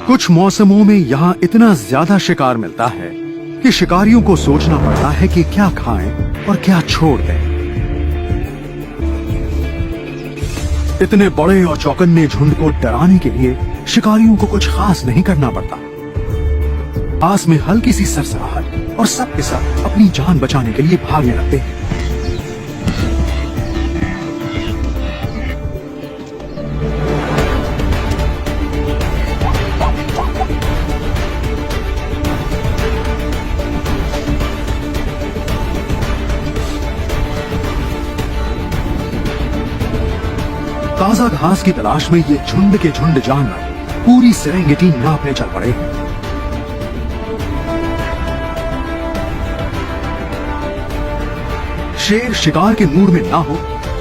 कुछ मौसमों में यहाँ इतना ज्यादा शिकार मिलता है कि शिकारियों को सोचना पड़ता है कि क्या खाएं और क्या छोड़ दें। इतने बड़े और चौकन्ने झुंड को डराने के लिए शिकारियों को कुछ खास नहीं करना पड़ता। पास में हल्की सी सरसराहट और सब के सब अपनी जान बचाने के लिए भागने लगते हैं। ताजा घास की तलाश में ये झुंड के झुंड जानवर पूरी सेरेंगेटी नापने चल पड़े। शेर शिकार के मूड में ना हो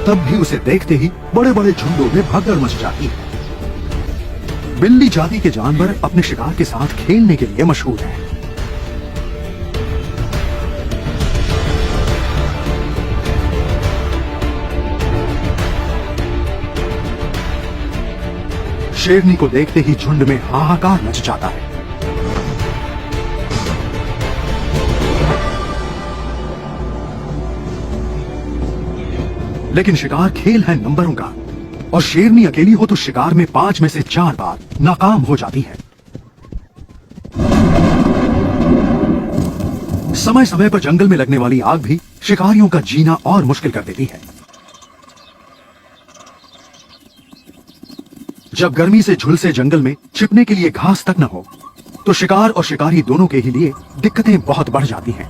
तब भी उसे देखते ही बड़े बड़े झुंडों में भगदड़ मच जाती है। बिल्ली जाति के जानवर अपने शिकार के साथ खेलने के लिए मशहूर हैं। शेरनी को देखते ही झुंड में हाहाकार मच जाता है। लेकिन शिकार खेल है नंबरों का, और शेरनी अकेली हो तो शिकार में 5 में से 4 बार नाकाम हो जाती है। समय समय पर जंगल में लगने वाली आग भी शिकारियों का जीना और मुश्किल कर देती है। जब गर्मी से झुलसे जंगल में छिपने के लिए घास तक न हो तो शिकार और शिकारी दोनों के ही लिए दिक्कतें बहुत बढ़ जाती हैं।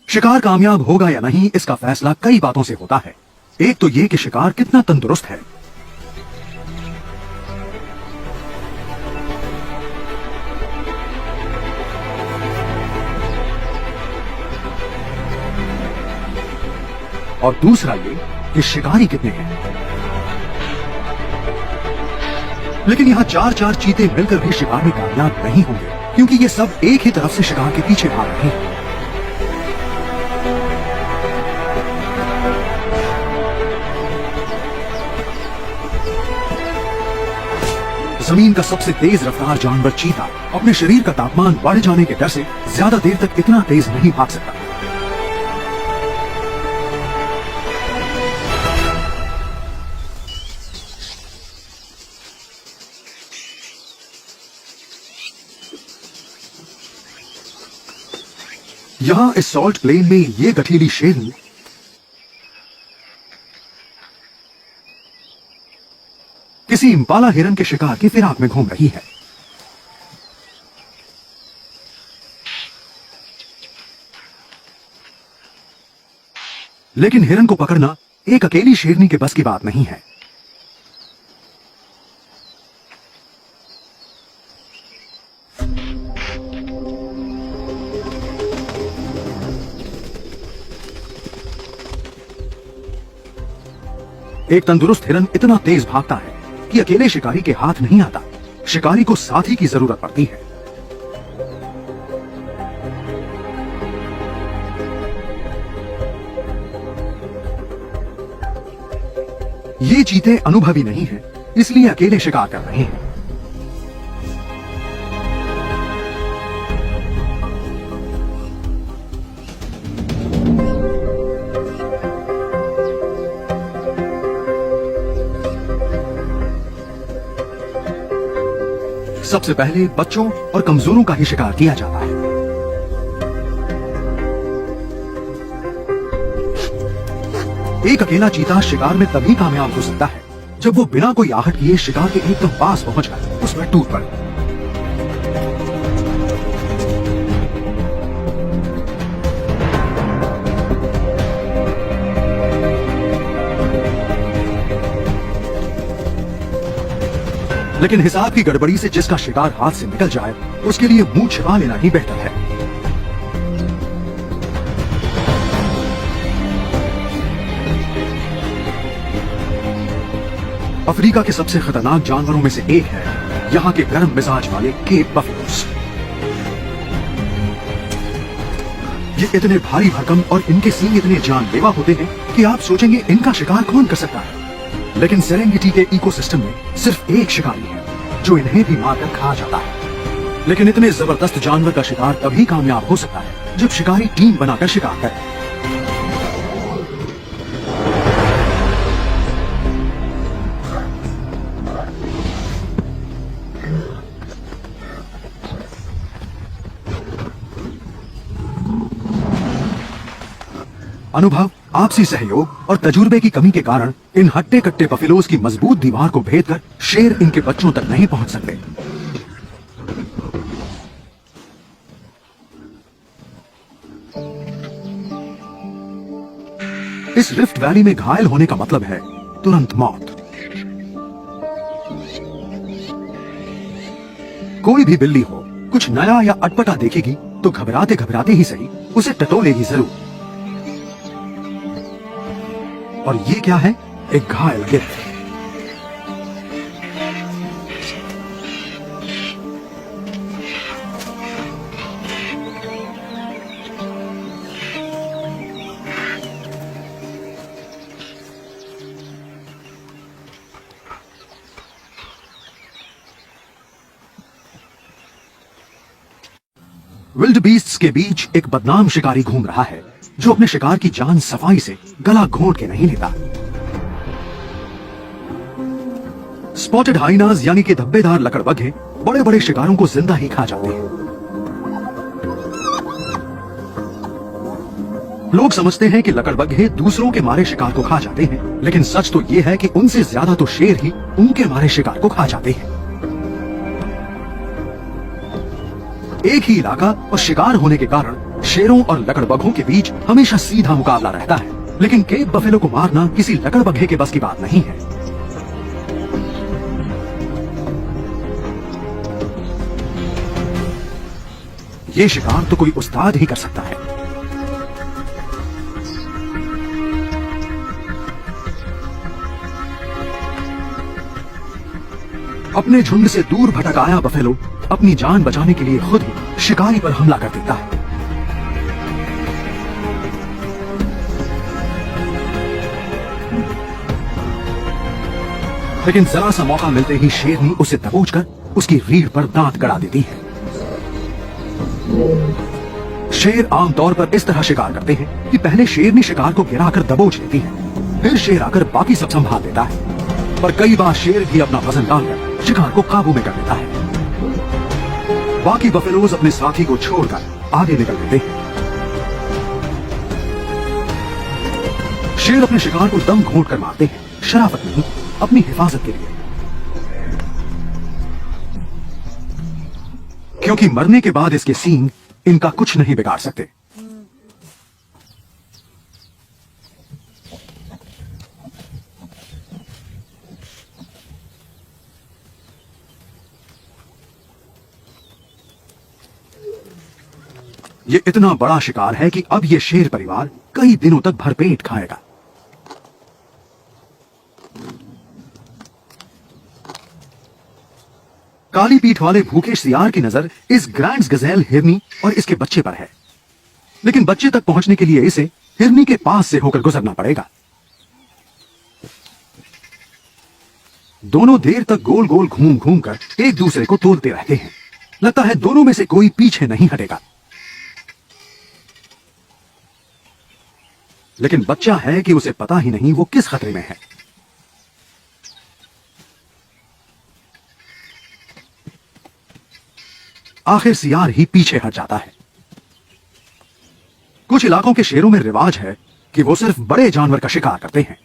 शिकार कामयाब होगा या नहीं इसका फैसला कई बातों से होता है। एक तो यह कि शिकार कितना तंदुरुस्त है। और दूसरा ये कि शिकारी कितने हैं। लेकिन यहां 4-4 चीते मिलकर भी शिकार में कामयाब नहीं होंगे, क्योंकि ये सब एक ही तरफ से शिकार के पीछे भाग रहे हैं। जमीन का सबसे तेज रफ्तार जानवर चीता अपने शरीर का तापमान बढ़ जाने के डर से ज्यादा देर तक इतना तेज नहीं भाग सकता। यहां इस सॉल्ट प्लेन में ये गठीली शेरनी किसी इम्पाला हिरन के शिकार की फिराक में घूम रही है। लेकिन हिरन को पकड़ना एक अकेली शेरनी के बस की बात नहीं है। एक तंदुरुस्त हिरन इतना तेज भागता है कि अकेले शिकारी के हाथ नहीं आता। शिकारी को साथी की जरूरत पड़ती है। ये चीते अनुभवी नहीं हैं, इसलिए अकेले शिकार कर रहे हैं। सबसे पहले बच्चों और कमजोरों का ही शिकार किया जाता है। एक अकेला चीता शिकार में तभी कामयाब हो सकता है जब वो बिना कोई आहट किए शिकार के एकदम पास पहुंचकर उस पर टूट पड़े। लेकिन हिसाब की गड़बड़ी से जिसका शिकार हाथ से निकल जाए उसके लिए मुंह छिपा लेना ही बेहतर है। अफ्रीका के सबसे खतरनाक जानवरों में से एक है यहाँ के गर्म मिजाज वाले केप बफेलोस। ये इतने भारी भरकम और इनके सींग इतने जानलेवा होते हैं कि आप सोचेंगे इनका शिकार कौन कर सकता है। लेकिन सेरेंगेटी के इकोसिस्टम में सिर्फ एक शिकारी है जो इन्हें भी मारकर खा जाता है। लेकिन इतने जबरदस्त जानवर का शिकार तभी कामयाब हो सकता है जब शिकारी टीम बनाकर शिकार करे। अनुभव, आपसी सहयोग और तजुर्बे की कमी के कारण इन हट्टे कट्टे बफेलोज की मजबूत दीवार को भेदकर शेर इनके बच्चों तक नहीं पहुंच सकते। इस रिफ्ट वैली में घायल होने का मतलब है तुरंत मौत। कोई भी बिल्ली हो, कुछ नया या अटपटा देखेगी तो घबराते घबराते ही सही उसे टटोलेगी जरूर। और ये क्या है? एक घायल गिद्ध। विल्ड बीस्ट्स के बीच एक बदनाम शिकारी घूम रहा है जो अपने शिकार की जान सफाई से गला घोंट के नहीं लेता। स्पॉटेड हाइनास यानी कि धब्बेदार लकड़बग्घे बड़े बड़े शिकारों को जिंदा ही खा जाते हैं। लोग समझते हैं कि लकड़बग्घे दूसरों के मारे शिकार को खा जाते हैं, लेकिन सच तो यह है कि उनसे ज्यादा तो शेर ही उनके मारे शिकार को खा जाते हैं। एक ही इलाका और शिकार होने के कारण शेरों और लकड़बग्घों के बीच हमेशा सीधा मुकाबला रहता है, लेकिन केप बफेलो को मारना किसी लकड़बग्घे के बस की बात नहीं है। ये शिकार तो कोई उस्ताद ही कर सकता है। अपने झुंड से दूर भटक आया बफेलो अपनी जान बचाने के लिए खुद ही शिकारी पर हमला कर देता है। लेकिन जरा सा मौका मिलते ही शेरनी उसे दबोचकर उसकी रीढ़ पर दांत गड़ा देती है। शेर आमतौर पर इस तरह शिकार करते हैं कि पहले शेरनी शिकार को गिराकर दबोच लेती है, फिर शेर आकर बाकी सब संभाल देता है। पर कई बार शेर भी अपना वजन डालकर शिकार को काबू में कर लेता है। बाकी बफेलोज अपने साथी को छोड़कर आगे निकल लेते हैं। शेर अपने शिकार को दम घोंट कर मारते हैं, शराफत नहीं, अपनी हिफाजत के लिए। क्योंकि मरने के बाद इसके सींग इनका कुछ नहीं बिगाड़ सकते। ये इतना बड़ा शिकार है कि अब ये शेर परिवार कई दिनों तक भरपेट खाएगा। काली पीठ वाले भूखे सियार की नजर इस ग्रैंड्स गजेल हिरनी और इसके बच्चे पर है, लेकिन बच्चे तक पहुंचने के लिए इसे हिरनी के पास से होकर गुजरना पड़ेगा। दोनों देर तक गोल गोल घूम घूम कर एक दूसरे को तोलते रहते हैं। लगता है दोनों में से कोई पीछे नहीं हटेगा। लेकिन बच्चा है कि उसे पता ही नहीं वो किस खतरे में है। आखिर सियार ही पीछे हट जाता है। कुछ इलाकों के शेरों में रिवाज है कि वो सिर्फ बड़े जानवर का शिकार करते हैं।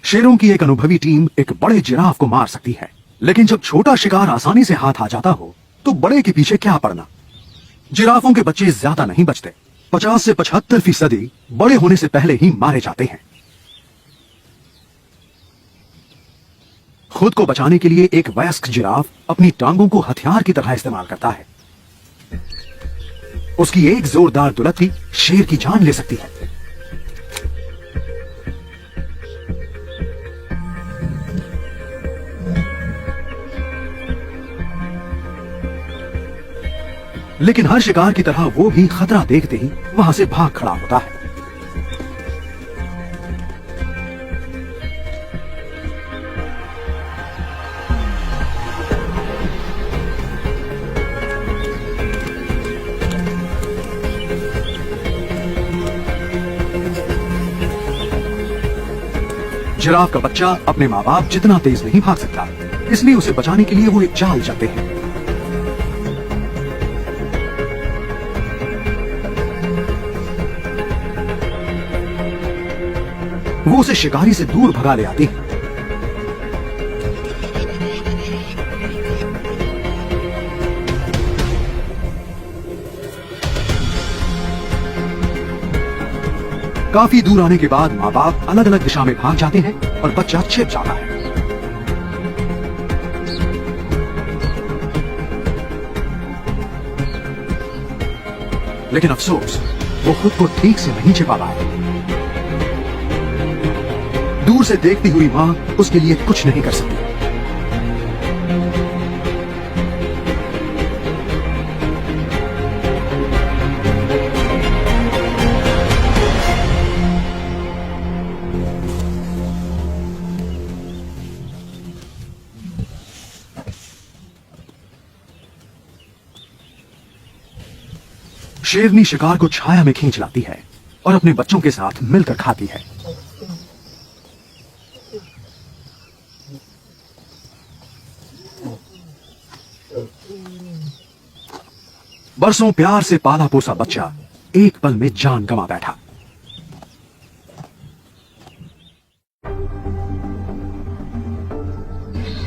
शेरों की एक अनुभवी टीम एक बड़े जिराफ को मार सकती है, लेकिन जब छोटा शिकार आसानी से हाथ आ जाता हो तो बड़े के पीछे क्या पड़ना। जिराफों के बच्चे ज्यादा नहीं बचते। 50 से 75% बड़े होने से पहले ही मारे जाते हैं। खुद को बचाने के लिए एक वयस्क जिराफ अपनी टांगों को हथियार की तरह इस्तेमाल करता है। उसकी एक जोरदार दुलत्ती शेर की जान ले सकती है। लेकिन हर शिकार की तरह वो भी खतरा देखते ही वहां से भाग खड़ा होता है। जिराफ का बच्चा अपने माँ बाप जितना तेज नहीं भाग सकता, इसलिए उसे बचाने के लिए वो एक चाल चलते हैं। वो उसे शिकारी से दूर भगा ले आती है। काफी दूर आने के बाद माँ बाप अलग अलग दिशा में भाग जाते हैं और बच्चा छिप जाता है। लेकिन अफसोस, वो खुद को ठीक से नहीं छिपा पाया। दूर से देखती हुई मां उसके लिए कुछ नहीं कर सकती। शेरनी शिकार को छाया में खींच लाती है और अपने बच्चों के साथ मिलकर खाती है। बरसों प्यार से पाला पोसा बच्चा एक पल में जान गंवा बैठा।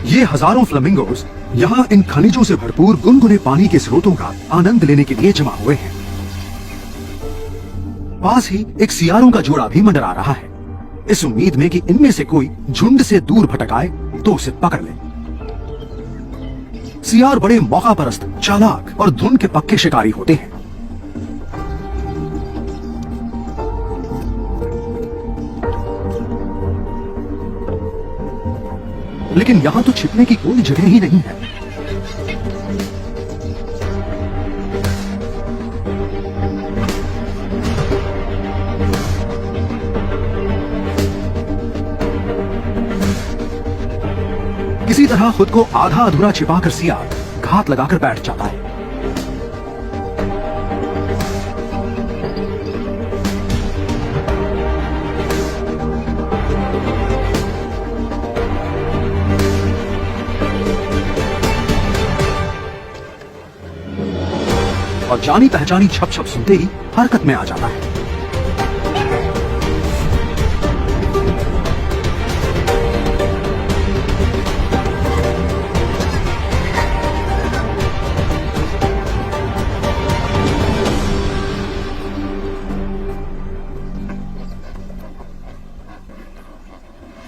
ये हजारों फ्लेमिंगोज यहां इन खनिजों से भरपूर गुनगुने पानी के स्रोतों का आनंद लेने के लिए जमा हुए हैं। पास ही एक सियारों का जोड़ा भी मंडरा रहा है, इस उम्मीद में कि इनमें से कोई झुंड से दूर भटक आए तो उसे पकड़ ले। सियार बड़े मौका परस्त, चालाक और धुन के पक्के शिकारी होते हैं। लेकिन यहां तो छिपने की कोई जगह ही नहीं है। किसी तरह खुद को आधा अधूरा छिपाकर सियार घात लगाकर बैठ जाता है। और जानी पहचानी छप छप सुनते ही हरकत में आ जाता है।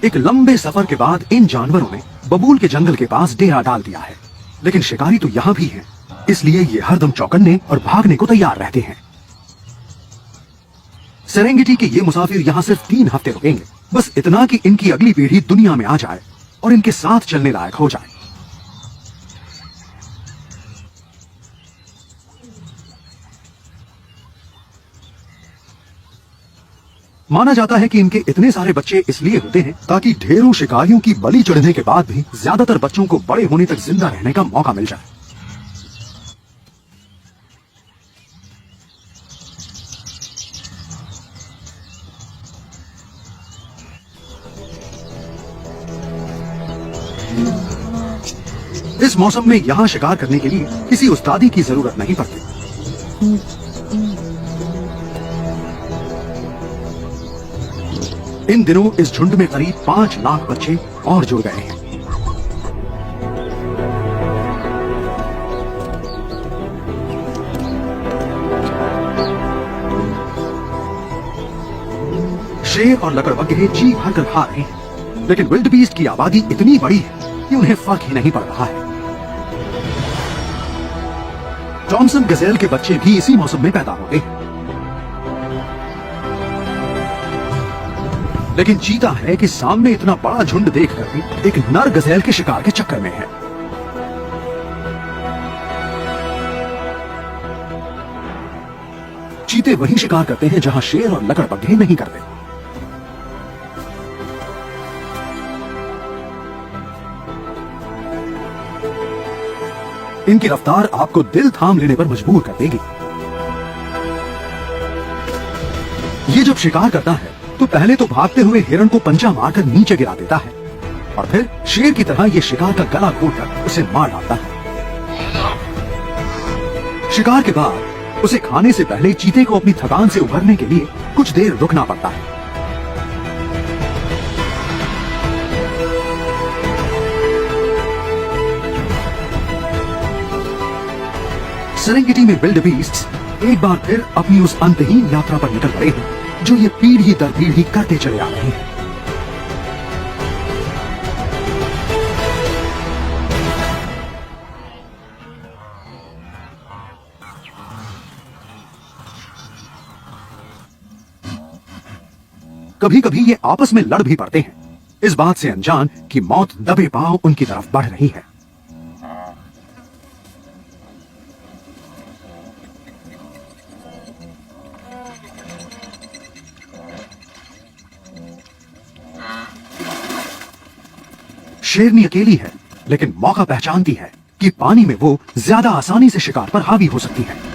एक लंबे सफर के बाद इन जानवरों ने बबूल के जंगल के पास डेरा डाल दिया है, लेकिन शिकारी तो यहां भी हैं, इसलिए ये हरदम चौकन्ने और भागने को तैयार रहते हैं। सेरेंगेटी के ये मुसाफिर यहां सिर्फ 3 हफ्ते रुकेंगे, बस इतना कि इनकी अगली पीढ़ी दुनिया में आ जाए और इनके साथ चलने लायक हो जाए। माना जाता है कि इनके इतने सारे बच्चे इसलिए होते हैं ताकि ढेरों शिकारियों की बलि चढ़ने के बाद भी ज्यादातर बच्चों को बड़े होने तक जिंदा रहने का मौका मिल जाए। इस मौसम में यहां शिकार करने के लिए किसी उस्तादी की जरूरत नहीं पड़ती। इन दिनों इस झुंड में करीब 5 लाख बच्चे और जुड़ गए हैं। शेर और लकड़बग्घे जी भरकर खा रहे हैं, लेकिन विल्ड बीस्ट की आबादी इतनी बड़ी है कि उन्हें फर्क ही नहीं पड़ रहा है। थॉमसन गजेल के बच्चे भी इसी मौसम में पैदा होते हैं, लेकिन चीता है कि सामने इतना बड़ा झुंड देखकर भी एक नर गजेल के शिकार के चक्कर में है। चीते वही शिकार करते हैं जहां शेर और लकड़बग्घे नहीं करते। इनकी रफ्तार आपको दिल थाम लेने पर मजबूर कर देगी। ये जब शिकार करता है तो पहले तो भागते हुए हिरण को पंजा मारकर नीचे गिरा देता है और फिर शेर की तरह ये शिकार का गला घोटकर उसे मार डालता है। शिकार के बाद उसे खाने से पहले चीते को अपनी थकान से उभरने के लिए कुछ देर रुकना पड़ता है। सेरेंगेटी में विल्डबीस्ट्स एक बार फिर अपनी उस अंतहीन यात्रा पर निकल पड़े हैं जो ये पीढ़ी दर पीढ़ी करते चले आ रहे हैं। कभी कभी ये आपस में लड़ भी पड़ते हैं, इस बात से अनजान कि मौत दबे पांव उनकी तरफ बढ़ रही है। शेरनी अकेली है, लेकिन मौका पहचानती है कि पानी में वो ज्यादा आसानी से शिकार पर हावी हो सकती है।